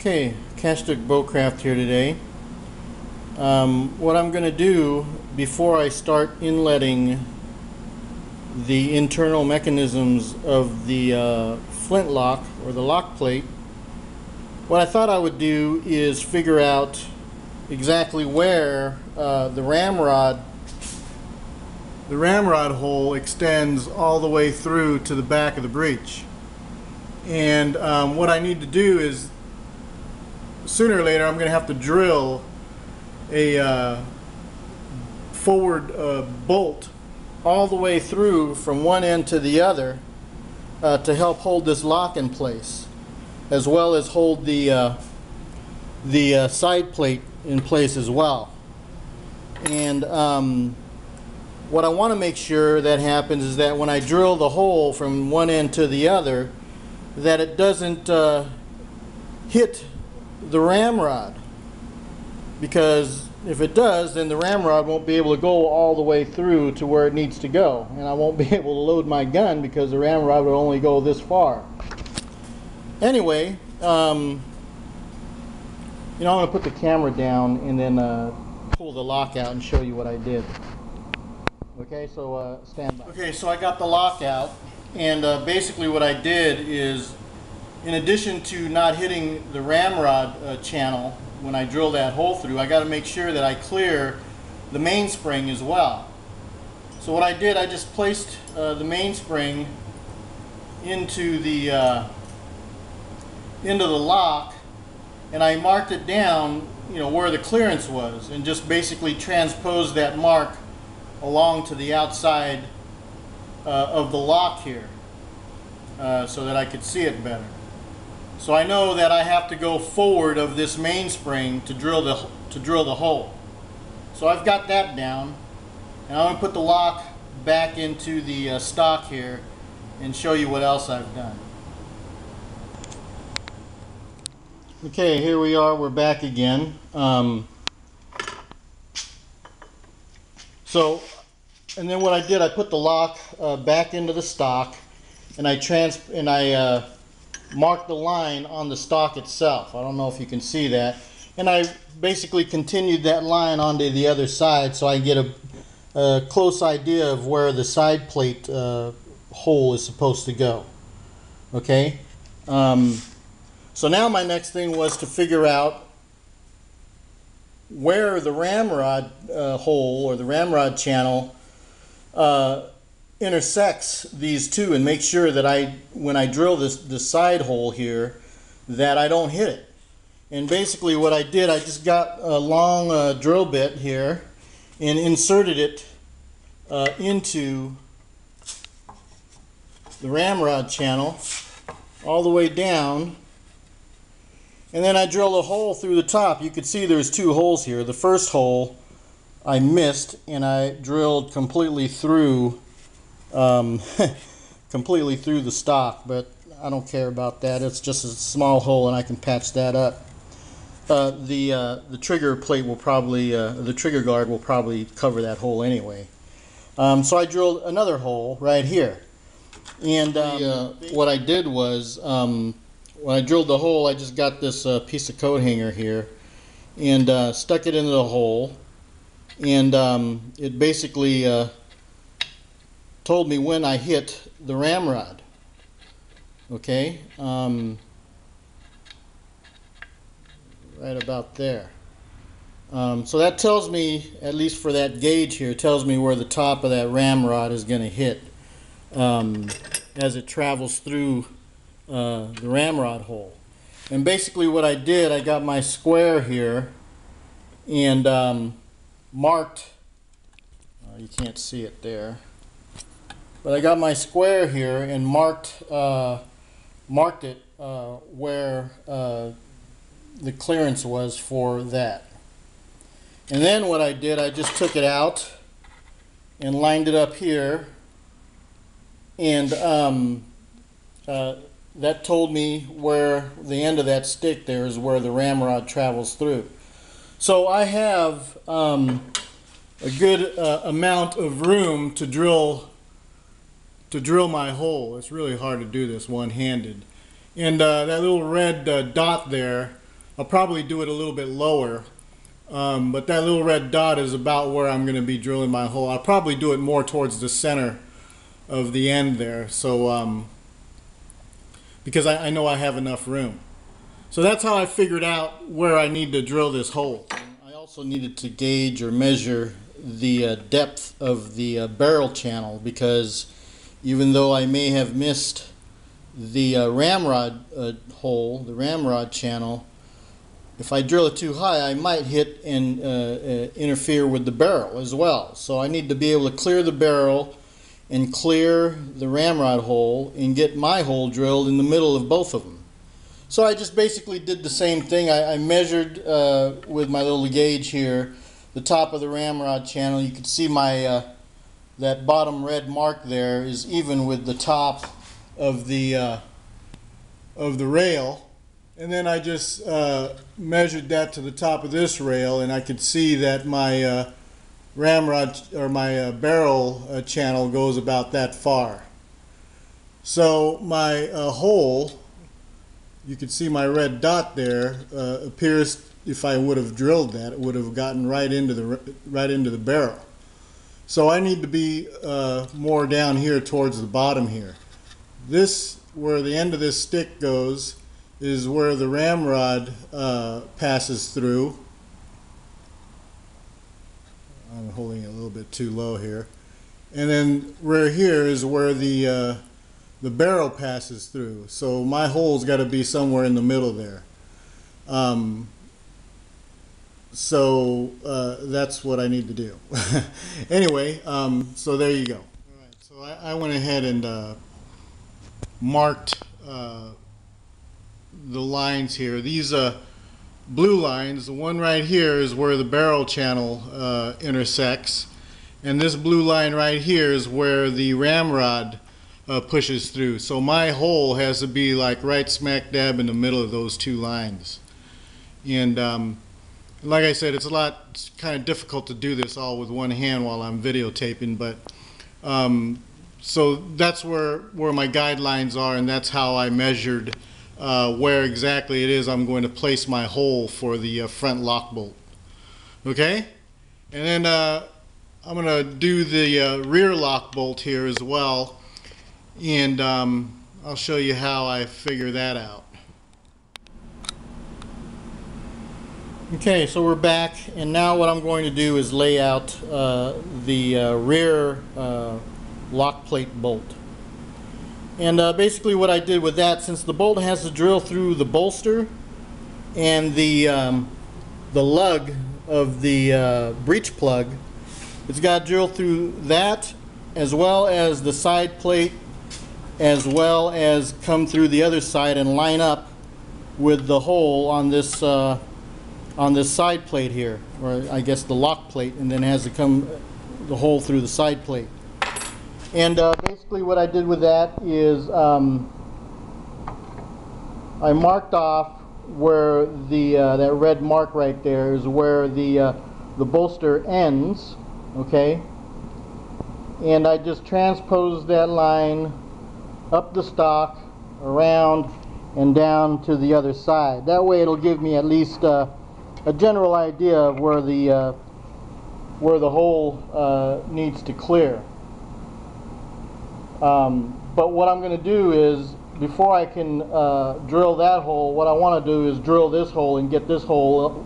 Okay, Castic Bowcraft here today. What I'm going to do before I start inletting the internal mechanisms of the flintlock or the lock plate, what I thought I would do is figure out exactly where the ramrod hole extends all the way through to the back of the breech. And what I need to do is, sooner or later, I'm going to have to drill a forward bolt all the way through from one end to the other to help hold this lock in place, as well as hold the side plate in place as well. And what I want to make sure that happens is that when I drill the hole from one end to the other, that it doesn't hit the ramrod, because if it does, then the ramrod won't be able to go all the way through to where it needs to go, and I won't be able to load my gun because the ramrod will only go this far. Anyway, I'm going to put the camera down and then pull the lock out and show you what I did. Okay, so stand by. Okay, so I got the lock out, and basically what I did is, in addition to not hitting the ramrod channel when I drill that hole through, I got to make sure that I clear the mainspring as well. So what I did, I just placed the mainspring into the lock, and I marked it down, where the clearance was, and just basically transposed that mark along to the outside of the lock here, so that I could see it better. So I know that I have to go forward of this mainspring to drill the hole. So I've got that down, and I'm going to put the lock back into the stock here and show you what else I've done. Okay, here we are. We're back again. And then what I did, I put the lock back into the stock, and I marked the line on the stock itself. I don't know if you can see that. And I basically continued that line onto the other side so I get a close idea of where the side plate hole is supposed to go. Okay? So now my next thing was to figure out where the ramrod hole or the ramrod channel intersects these two, and make sure that when I drill this side hole here, that I don't hit it. And basically what I did, I just got a long drill bit here and inserted it into the ramrod channel all the way down, and then I drilled a hole through the top. You could see there's two holes here. The first hole I missed, and I drilled completely through completely through the stock, but I don't care about that. It's just a small hole and I can patch that up. The trigger plate will probably, the trigger guard will probably cover that hole anyway. So I drilled another hole right here, and what I did was, when I drilled the hole, I just got this piece of coat hanger here and stuck it into the hole, and it basically told me when I hit the ramrod. Okay, right about there. So that tells me, at least for that gauge here, tells me where the top of that ramrod is going to hit as it travels through the ramrod hole. And basically what I did, I got my square here and marked, you can't see it there, but I got my square here and marked it where the clearance was for that. And then what I did, I just took it out and lined it up here, and that told me where the end of that stick there is where the ramrod travels through. So I have a good amount of room to drill my hole. It's really hard to do this one-handed. And that little red dot there I'll probably do it a little bit lower, but that little red dot is about where I'm going to be drilling my hole. I'll probably do it more towards the center of the end there, so because I know I have enough room. So that's how I figured out where I need to drill this hole. I also needed to gauge or measure the depth of the barrel channel, because even though I may have missed the ramrod hole, the ramrod channel, if I drill it too high, I might hit and interfere with the barrel as well. So I need to be able to clear the barrel and clear the ramrod hole and get my hole drilled in the middle of both of them. So I just basically did the same thing. I measured with my little gauge here the top of the ramrod channel. You can see my that bottom red mark there is even with the top of the rail, and then I just measured that to the top of this rail, and I could see that my ramrod or my barrel channel goes about that far. So my hole, you can see my red dot there, appears, if I would have drilled that, it would have gotten right into the barrel. So I need to be more down here towards the bottom here. This, where the end of this stick goes, is where the ramrod passes through. I'm holding it a little bit too low here. And then right here is where the barrel passes through. So my hole's got to be somewhere in the middle there. So that's what I need to do. Anyway, so there you go. All right, so I went ahead and marked the lines here. These blue lines, the one right here is where the barrel channel intersects, and this blue line right here is where the ramrod pushes through. So my hole has to be like right smack dab in the middle of those two lines. And like I said, it's kind of difficult to do this all with one hand while I'm videotaping, but so that's where my guidelines are, and that's how I measured where exactly it is I'm going to place my hole for the front lock bolt. Okay? And then I'm going to do the rear lock bolt here as well, and I'll show you how I figure that out. Okay, so we're back, and now what I'm going to do is lay out the rear lock plate bolt. And basically what I did with that, since the bolt has to drill through the bolster and the lug of the breech plug, it's got to drill through that, as well as the side plate, as well as come through the other side and line up with the hole on this side plate here, or I guess the lock plate, and then has to come the hole through the side plate. And basically what I did with that is I marked off where that red mark right there is where the bolster ends, okay? And I just transposed that line up the stock, around, and down to the other side. That way it'll give me at least a general idea of where the hole needs to clear. But what I'm going to do is, before I can drill that hole, what I want to do is drill this hole and get this hole,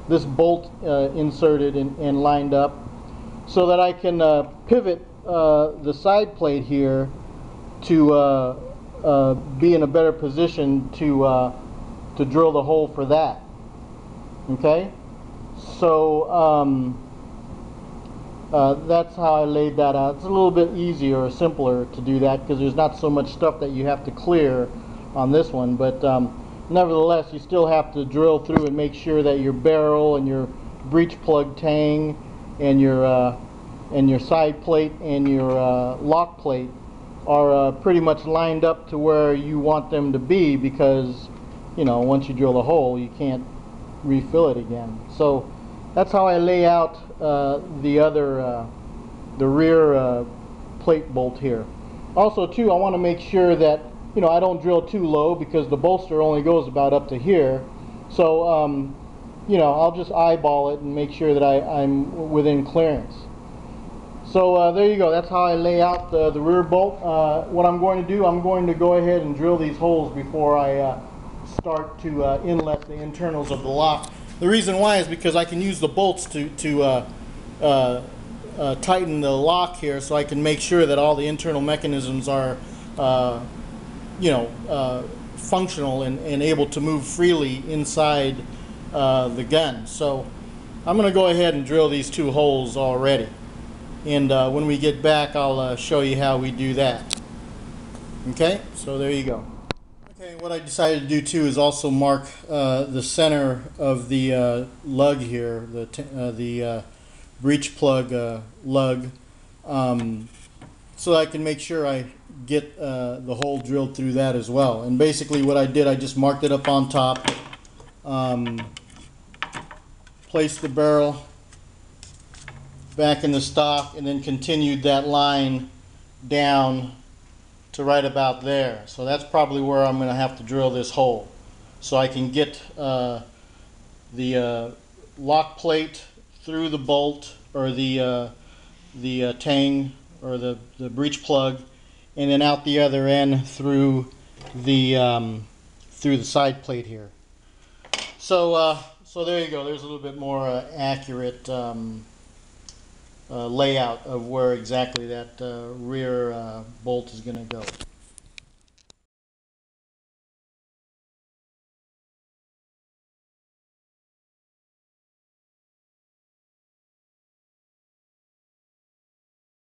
this bolt inserted and lined up, so that I can pivot the side plate here to be in a better position to drill the hole for that. Okay, so that's how I laid that out. It's a little bit easier or simpler to do that because there's not so much stuff that you have to clear on this one, but nevertheless you still have to drill through and make sure that your barrel and your breech plug tang and your side plate and your lock plate are pretty much lined up to where you want them to be, because you know, once you drill the hole you can't refill it again. So that's how I lay out the rear plate bolt here. Also too, I want to make sure that, you know, I don't drill too low, because the bolster only goes about up to here. So you know, I'll just eyeball it and make sure that I'm within clearance. So there you go. That's how I lay out the rear bolt. What I'm going to do, I'm going to go ahead and drill these holes before I start to inlet the internals of the lock. The reason why is because I can use the bolts to tighten the lock here, so I can make sure that all the internal mechanisms are you know, functional and able to move freely inside the gun. So I'm going to go ahead and drill these 2 holes already. And when we get back, I'll show you how we do that. Okay, so there you go. Okay, what I decided to do too is also mark the center of the lug here, the breech plug lug, so I can make sure I get the hole drilled through that as well. And basically what I did, I just marked it up on top, placed the barrel back in the stock, and then continued that line down to right about there. So that's probably where I'm going to have to drill this hole, so I can get the lock plate through the bolt, or the tang, or the breech plug, and then out the other end through the side plate here. So so there you go. There's a little bit more accurate layout of where exactly that rear bolt is going to go.